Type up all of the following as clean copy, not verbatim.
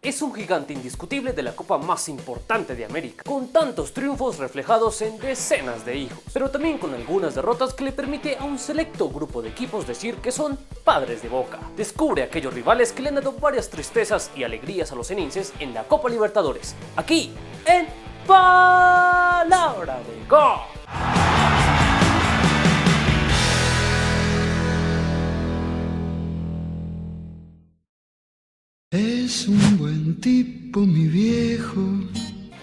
es un gigante indiscutible de la copa más importante de América, con tantos triunfos reflejados en decenas de hijos, pero también con algunas derrotas que le permite a un selecto grupo de equipos decir que son padres de Boca. Descubre a aquellos rivales que le han dado varias tristezas y alegrías a los ceneices en la Copa Libertadores, aquí en Palabra de Gol. Es un buen tipo, mi viejo.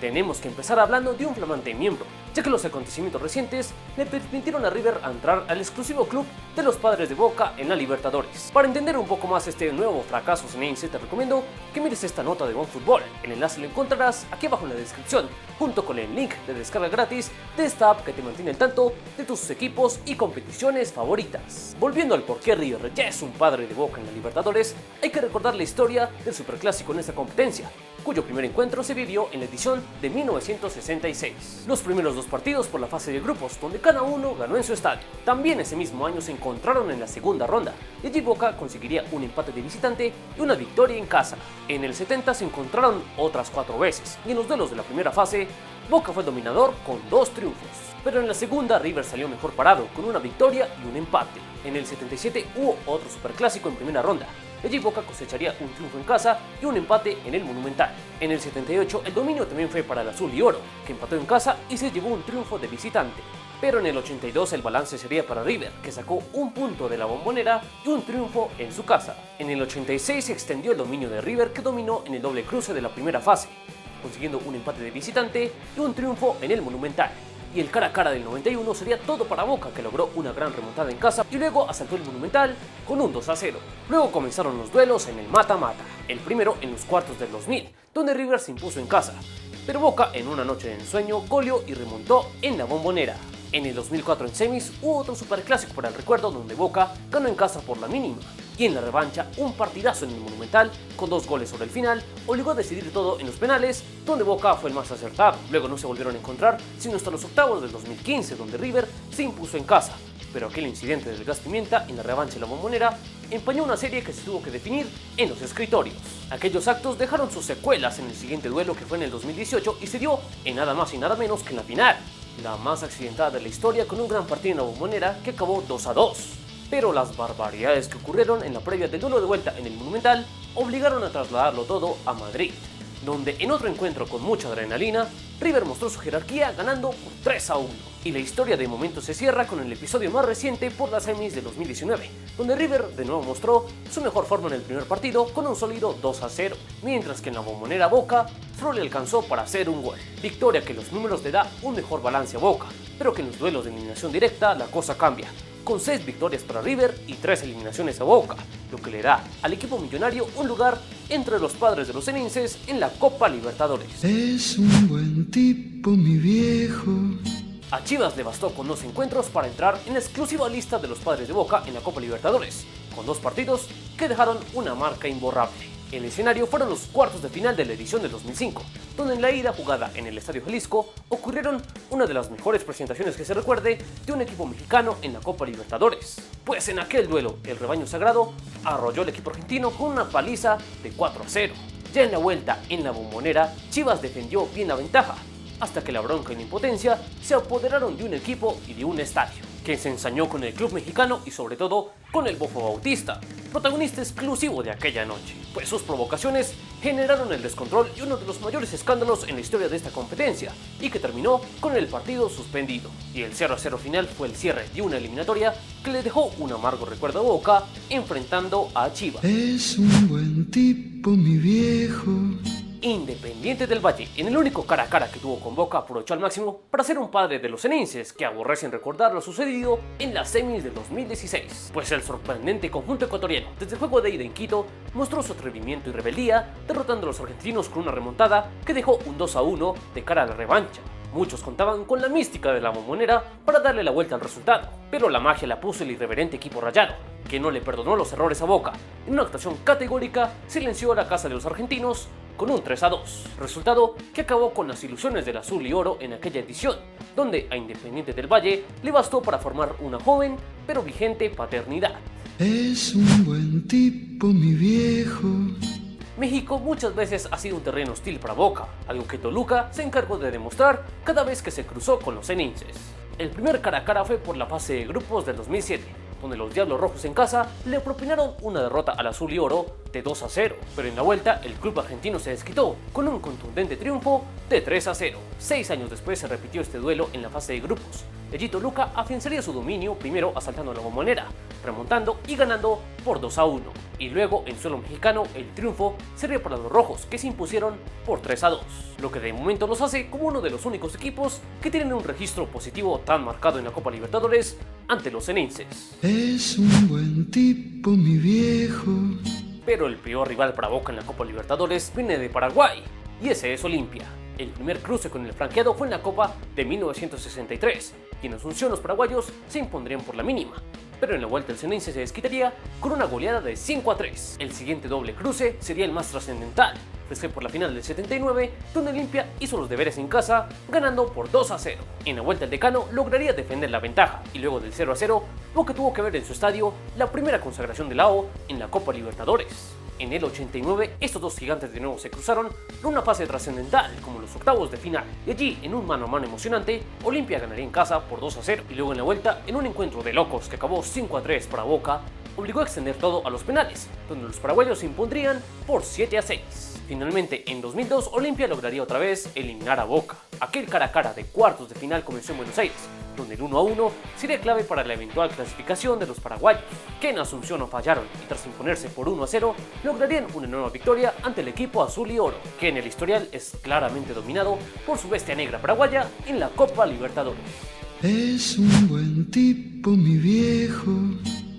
Tenemos que empezar hablando de un flamante miembro, ya que los acontecimientos recientes le permitieron a River entrar al exclusivo club de los padres de Boca en la Libertadores. Para entender un poco más este nuevo fracaso ceneice, te recomiendo que mires esta nota de OneFootball. El enlace lo encontrarás aquí abajo en la descripción, junto con el link de descarga gratis de esta app que te mantiene al tanto de tus equipos y competiciones favoritas. Volviendo al por qué River ya es un padre de Boca en la Libertadores, hay que recordar la historia del superclásico en esta competencia, cuyo primer encuentro se vivió en la edición de 1966. Los primeros dos partidos por la fase de grupos, donde cada uno ganó en su estadio. También ese mismo año se encontraron en la segunda ronda, y allí Boca conseguiría un empate de visitante y una victoria en casa. En el 70 se encontraron otras 4 veces, y en los duelos de la primera fase, Boca fue dominador con 2 triunfos. Pero en la segunda River salió mejor parado, con una victoria y un empate. En el 77 hubo otro superclásico en primera ronda. Allí Boca cosecharía un triunfo en casa y un empate en el Monumental. En el 78 el dominio también fue para el azul y oro, que empató en casa y se llevó un triunfo de visitante. Pero en el 82 el balance sería para River, que sacó un punto de la Bombonera y un triunfo en su casa. En el 86 se extendió el dominio de River, que dominó en el doble cruce de la primera fase, consiguiendo un empate de visitante y un triunfo en el Monumental. Y el cara a cara del 91 sería todo para Boca, que logró una gran remontada en casa y luego asaltó el Monumental con un 2-0. Luego comenzaron los duelos en el mata-mata, el primero en los cuartos del 2000, donde River se impuso en casa, pero Boca en una noche de ensueño goleó y remontó en la Bombonera. En el 2004 en semis hubo otro superclásico para el recuerdo, donde Boca ganó en casa por la mínima. Y en la revancha, un partidazo en el Monumental, con 2 goles sobre el final, obligó a decidir todo en los penales, donde Boca fue el más acertado. Luego no se volvieron a encontrar, sino hasta los octavos del 2015, donde River se impuso en casa. Pero aquel incidente del gas pimienta en la revancha en la Bombonera empañó una serie que se tuvo que definir en los escritorios. Aquellos actos dejaron sus secuelas en el siguiente duelo, que fue en el 2018, y se dio en nada más y nada menos que en la final, la más accidentada de la historia, con un gran partido en la Bombonera que acabó 2-2. Pero las barbaridades que ocurrieron en la previa del duelo de vuelta en el Monumental obligaron a trasladarlo todo a Madrid, donde en otro encuentro con mucha adrenalina, River mostró su jerarquía ganando por 3-1. Y la historia de momento se cierra con el episodio más reciente por las semis de 2019, donde River de nuevo mostró su mejor forma en el primer partido con un sólido 2-0, mientras que en la Bombonera Boca solo le alcanzó para hacer un gol. Victoria que los números le da un mejor balance a Boca, pero que en los duelos de eliminación directa la cosa cambia, con 6 victorias para River y 3 eliminaciones a Boca, lo que le da al equipo millonario un lugar entre los padres de los ceneices en la Copa Libertadores. Es un buen tipo, mi viejo. A Chivas le bastó con 2 encuentros para entrar en la exclusiva lista de los padres de Boca en la Copa Libertadores, con 2 partidos que dejaron una marca imborrable. El escenario fueron los cuartos de final de la edición del 2005, donde en la ida jugada en el Estadio Jalisco ocurrieron una de las mejores presentaciones que se recuerde de un equipo mexicano en la Copa Libertadores. Pues en aquel duelo, el rebaño sagrado arrolló al equipo argentino con una paliza de 4-0. Ya en la vuelta, en la Bombonera, Chivas defendió bien la ventaja, hasta que la bronca y la impotencia se apoderaron de un equipo y de un estadio, que se ensañó con el club mexicano y sobre todo con el Bofo Bautista, protagonista exclusivo de aquella noche, pues sus provocaciones generaron el descontrol y uno de los mayores escándalos en la historia de esta competencia, y que terminó con el partido suspendido. Y el 0-0 final fue el cierre de una eliminatoria que le dejó un amargo recuerdo a Boca enfrentando a Chivas. Es un buen tipo, mi viejo. Independiente del Valle, en el único cara a cara que tuvo con Boca, aprovechó al máximo para ser un padre de los ceneices que aborrecen recordar lo sucedido en las semis del 2016. Pues el sorprendente conjunto ecuatoriano, desde el juego de ida en Quito, mostró su atrevimiento y rebeldía, derrotando a los argentinos con una remontada que dejó un 2-1 de cara a la revancha. Muchos contaban con la mística de la Bombonera para darle la vuelta al resultado, pero la magia la puso el irreverente equipo rayado, que no le perdonó los errores a Boca. En una actuación categórica, silenció a la casa de los argentinos con un 3-2, resultado que acabó con las ilusiones del azul y oro en aquella edición, donde a Independiente del Valle le bastó para formar una joven pero vigente paternidad. Es un buen tipo, mi viejo. México muchas veces ha sido un terreno hostil para Boca, algo que Toluca se encargó de demostrar cada vez que se cruzó con los ceneices. El primer cara a cara fue por la fase de grupos del 2007, donde los Diablos Rojos en casa le propinaron una derrota al Azul y Oro de 2-0, pero en la vuelta el club argentino se desquitó con un contundente triunfo de 3-0. 6 años después se repitió este duelo en la fase de grupos. Allí Toluca afianzaría su dominio primero asaltando la Bombonera, remontando y ganando por 2-1, y luego en suelo mexicano el triunfo sería para los rojos, que se impusieron por 3-2, lo que de momento los hace como uno de los únicos equipos que tienen un registro positivo tan marcado en la Copa Libertadores ante los ceneices. Es un buen tipo, mi viejo. Pero el peor rival para Boca en la Copa Libertadores viene de Paraguay, y ese es Olimpia. El primer cruce con el franqueado fue en la Copa de 1963, y en Asunción los paraguayos se impondrían por la mínima, pero en la vuelta el ceneice se desquitaría con una goleada de 5-3. El siguiente doble cruce sería el más trascendental, fue por la final del 79, donde Olimpia hizo los deberes en casa, ganando por 2-0. En la vuelta el decano lograría defender la ventaja, y luego del 0-0, Boca tuvo que ver en su estadio la primera consagración de Lao en la Copa Libertadores. En el 89, estos dos gigantes de nuevo se cruzaron en una fase trascendental como los octavos de final, y allí, en un mano a mano emocionante, Olimpia ganaría en casa por 2-0, y luego en la vuelta, en un encuentro de locos que acabó 5-3 para Boca, obligó a extender todo a los penales, donde los paraguayos se impondrían por 7-6. Finalmente, en 2002, Olimpia lograría otra vez eliminar a Boca. Aquel cara a cara de cuartos de final comenzó en Buenos Aires, donde el 1-1 sería clave para la eventual clasificación de los paraguayos, que en Asunción no fallaron y tras imponerse por 1-0, lograrían una nueva victoria ante el equipo azul y oro, que en el historial es claramente dominado por su bestia negra paraguaya en la Copa Libertadores. Es un buen tipo, mi viejo.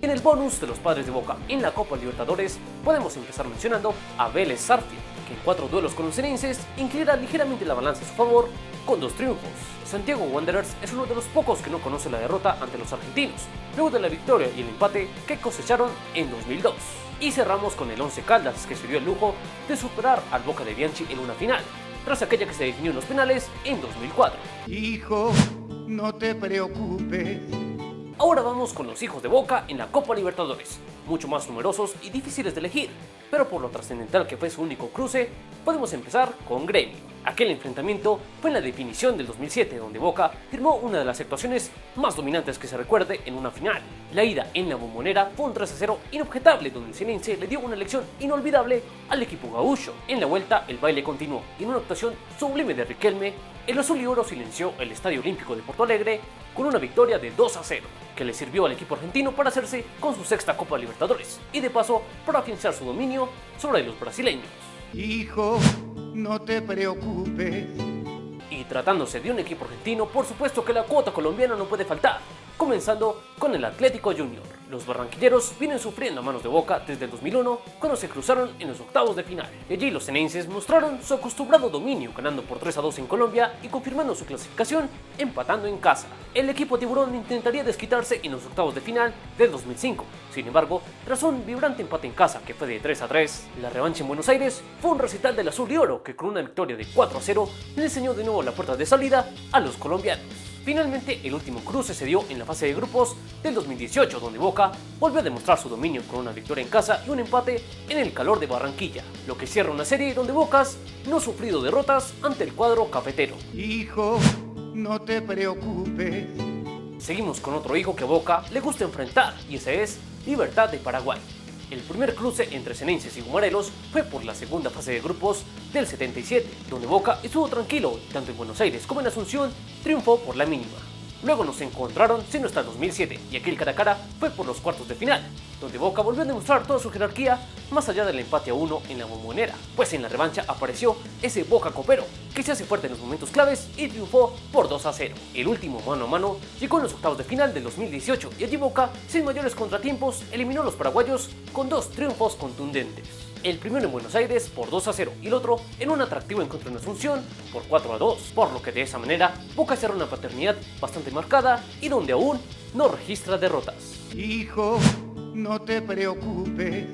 En el bonus de los padres de Boca en la Copa Libertadores podemos empezar mencionando a Vélez Sarsfield, que en 4 duelos con los ceneices inclina ligeramente la balanza a su favor con 2 triunfos. Santiago Wanderers es uno de los pocos que no conoce la derrota ante los argentinos, luego de la victoria y el empate que cosecharon en 2002. Y cerramos con el Once Caldas, que se dio el lujo de superar al Boca de Bianchi en una final, tras aquella que se definió en los penales en 2004. Hijo, no te preocupes. Ahora vamos con los hijos de Boca en la Copa Libertadores, mucho más numerosos y difíciles de elegir, pero por lo trascendental que fue su único cruce, podemos empezar con Gremio. Aquel enfrentamiento fue en la definición del 2007, donde Boca firmó una de las actuaciones más dominantes que se recuerde en una final. La ida en la Bombonera fue un 3-0 inobjetable, donde el ceneice le dio una lección inolvidable al equipo gaúcho. En la vuelta el baile continuó y en una actuación sublime de Riquelme, el azul y oro silenció el Estadio Olímpico de Porto Alegre con una victoria de 2-0, que le sirvió al equipo argentino para hacerse con su sexta Copa Libertadores y de paso para afianzar su dominio sobre los brasileños. Hijo, no te preocupes. Y tratándose de un equipo argentino, por supuesto que la cuota colombiana no puede faltar, comenzando con el Atlético Junior. Los barranquilleros vienen sufriendo a manos de Boca desde el 2001, cuando se cruzaron en los octavos de final. Y allí los ceneices mostraron su acostumbrado dominio, ganando por 3-2 en Colombia y confirmando su clasificación empatando en casa. El equipo tiburón intentaría desquitarse en los octavos de final del 2005. Sin embargo, tras un vibrante empate en casa que fue de 3-3, la revancha en Buenos Aires fue un recital del azul y oro que con una victoria de 4-0 le enseñó de nuevo la puerta de salida a los colombianos. Finalmente, el último cruce se dio en la fase de grupos del 2018, donde Boca volvió a demostrar su dominio con una victoria en casa y un empate en el calor de Barranquilla, lo que cierra una serie donde Bocas no ha sufrido derrotas ante el cuadro cafetero. Hijo, no te preocupes. Seguimos con otro hijo que a Boca le gusta enfrentar, y ese es Libertad de Paraguay. El primer cruce entre ceneices y gumarelos fue por la segunda fase de grupos del 77, donde Boca estuvo tranquilo, tanto en Buenos Aires como en Asunción, triunfó por la mínima. Luego nos encontraron siendo hasta el 2007 y aquel cara a cara fue por los cuartos de final, donde Boca volvió a demostrar toda su jerarquía más allá del empate a 1 en la Bombonera, pues en la revancha apareció ese Boca copero que se hace fuerte en los momentos claves y triunfó por 2-0. El último mano a mano llegó en los octavos de final del 2018 y allí Boca, sin mayores contratiempos, eliminó a los paraguayos con 2 triunfos contundentes. El primero en Buenos Aires por 2-0 y el otro en un atractivo encuentro en Asunción por 4-2, por lo que de esa manera Boca cierra una paternidad bastante marcada y donde aún no registra derrotas. Hijo, no te preocupes.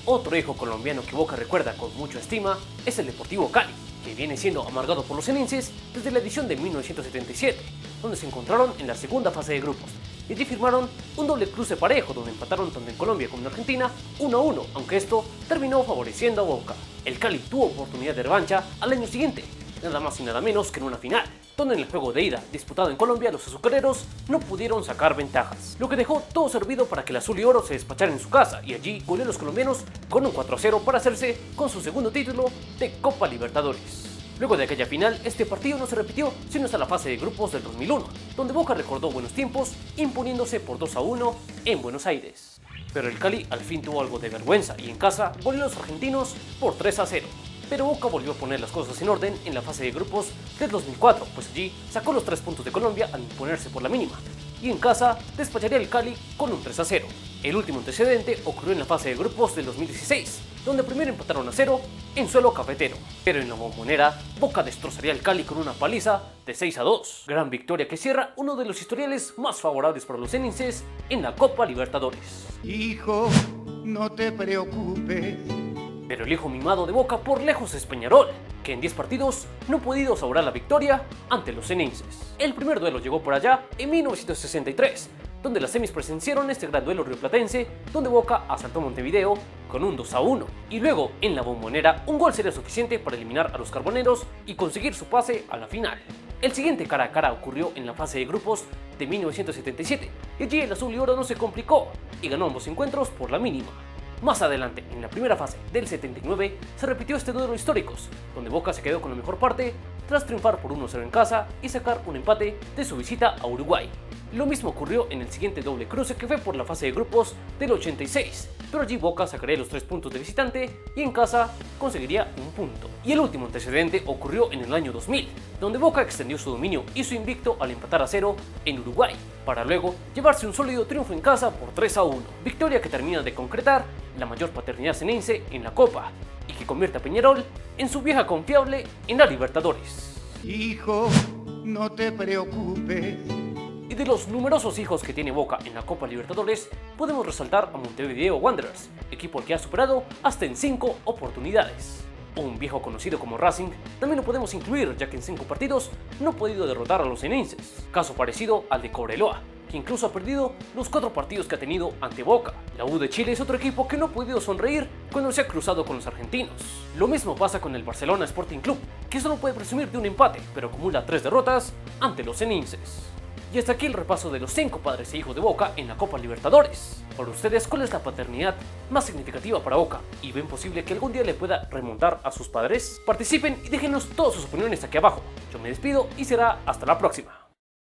Otro hijo colombiano que Boca recuerda con mucha estima es el Deportivo Cali, que viene siendo amargado por los ceneices desde la edición de 1977, donde se encontraron en la segunda fase de grupos. y allí firmaron un doble cruce parejo donde empataron tanto en Colombia como en Argentina 1-1, aunque esto terminó favoreciendo a Boca. El Cali tuvo oportunidad de revancha al año siguiente, nada más y nada menos que en una final, donde en el juego de ida disputado en Colombia los azucareros no pudieron sacar ventajas, lo que dejó todo servido para que el azul y oro se despachara en su casa y allí goleó a los colombianos con un 4-0 para hacerse con su segundo título de Copa Libertadores. Luego de aquella final, este partido no se repitió sino hasta la fase de grupos del 2001, donde Boca recordó buenos tiempos imponiéndose por 2-1 en Buenos Aires. Pero el Cali al fin tuvo algo de vergüenza y en casa goleó a los argentinos por 3-0. Pero Boca volvió a poner las cosas en orden en la fase de grupos del 2004, pues allí sacó los 3 puntos de Colombia al imponerse por la mínima, y en casa despacharía el Cali con un 3-0. El último antecedente ocurrió en la fase de grupos del 2016, donde primero empataron a 0 en suelo cafetero, pero en la Bombonera, Boca destrozaría al Cali con una paliza de 6-2, gran victoria que cierra uno de los historiales más favorables para los xenenses en la Copa Libertadores. Hijo, no te preocupes. Pero el hijo mimado de Boca por lejos es Peñarol, que en 10 partidos no ha podido asegurar la victoria ante los xenenses. El primer duelo llegó por allá en 1963, donde las semis presenciaron este gran duelo rioplatense, donde Boca asaltó a Montevideo con un 2-1, y luego en la Bombonera un gol sería suficiente para eliminar a los carboneros y conseguir su pase a la final. El siguiente cara a cara ocurrió en la fase de grupos de 1977, y allí el azul y oro no se complicó y ganó ambos encuentros por la mínima. Más adelante, en la primera fase del 79, se repitió este duelo históricos, donde Boca se quedó con la mejor parte tras triunfar por 1-0 en casa y sacar un empate de su visita a Uruguay. Lo mismo ocurrió en el siguiente doble cruce que fue por la fase de grupos del 86, pero allí Boca sacaría los 3 puntos de visitante y en casa conseguiría un punto. Y el último antecedente ocurrió en el año 2000, donde Boca extendió su dominio y su invicto al empatar a 0 en Uruguay, para luego llevarse un sólido triunfo en casa por 3-1, victoria que termina de concretar la mayor paternidad xenense en la Copa y que convierte a Peñarol en su vieja confiable en la Libertadores. Hijo, no te preocupes. Y de los numerosos hijos que tiene Boca en la Copa Libertadores, podemos resaltar a Montevideo Wanderers, equipo al que ha superado hasta en 5 oportunidades. Un viejo conocido como Racing también lo podemos incluir, ya que en 5 partidos no ha podido derrotar a los xenenses, caso parecido al de Cobreloa, que incluso ha perdido los 4 partidos que ha tenido ante Boca. La U de Chile es otro equipo que no ha podido sonreír cuando se ha cruzado con los argentinos. Lo mismo pasa con el Barcelona Sporting Club, que solo puede presumir de un empate, pero acumula 3 derrotas ante los xenenses. Y hasta aquí el repaso de los 5 padres e hijos de Boca en la Copa Libertadores. Para ustedes, ¿cuál es la paternidad más significativa para Boca? ¿Y ven posible que algún día le pueda remontar a sus padres? Participen y déjenos todas sus opiniones aquí abajo. Yo me despido y será hasta la próxima.